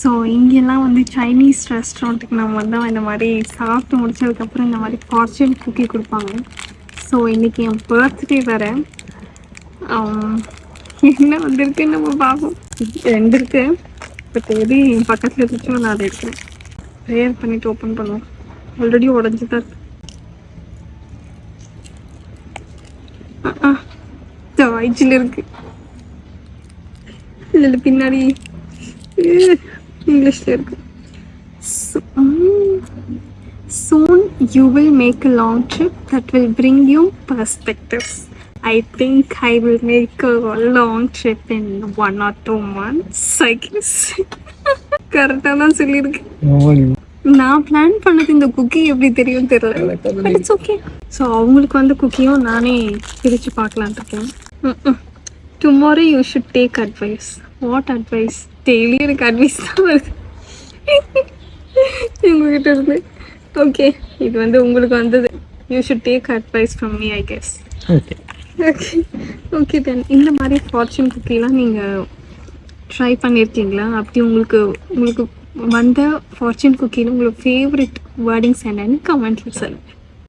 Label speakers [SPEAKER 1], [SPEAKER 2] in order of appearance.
[SPEAKER 1] So இங்கெல்லாம் வந்து Chinese ரெஸ்டாரண்ட்டுக்கு நம்ம வந்தால் இந்த மாதிரி சாப்பிட்டு முடிச்சதுக்கப்புறம் இந்த மாதிரி ஃபார்ச்சூன் குக்கி கொடுப்பாங்க. ஸோ இன்றைக்கி என் பர்த்டே வேறு. என்ன வந்திருக்குன்னு நம்ம பார்ப்போம். 2 இருக்கு. பட் எது என் பக்கத்தில் இருந்துச்சோ நான் அதை எடுக்கிறேன். ப்ரேயர் பண்ணிவிட்டு ஓப்பன் பண்ணுவோம். ஆல்ரெடி உடஞ்சி தான் இருக்கு. வயிற்றில் இருக்கு. இல்லை பின்னாடி இங்கிலீஷில் இருக்கு. Soon you will make a long trip that will bring you perspectives. I think I will make a long trip in 1 or 2 months, I guess. கரெக்டாக தான் சொல்லியிருக்கேன். நான் பிளான் பண்ணது இந்த குக்கி எப்படி தெரியும் தெரியல. It's okay. ஸோ அவங்களுக்கு வந்து குக்கியும் நானே பிரித்து பார்க்கலான் இருக்கேன். Tomorrow you should take advice. What advice? Daily எனக்கு அட்வைஸ் தான் வருது உங்ககிட்ட இருந்து. ஓகே, இது வந்து உங்களுக்கு வந்தது. You should take advice from me, I guess. Okay okay okay then. இந்த மாதிரி ஃபார்ச்சூன் குக்கிலாம் நீங்கள் ட்ரை பண்ணியிருக்கீங்களா? அப்படி உங்களுக்கு வந்த ஃபார்ச்சூன் குக்கியில் உங்களுக்கு ஃபேவரட் வேர்டிங்ஸ் என்னன்னு கமெண்ட்ல சொல்லுங்கள்.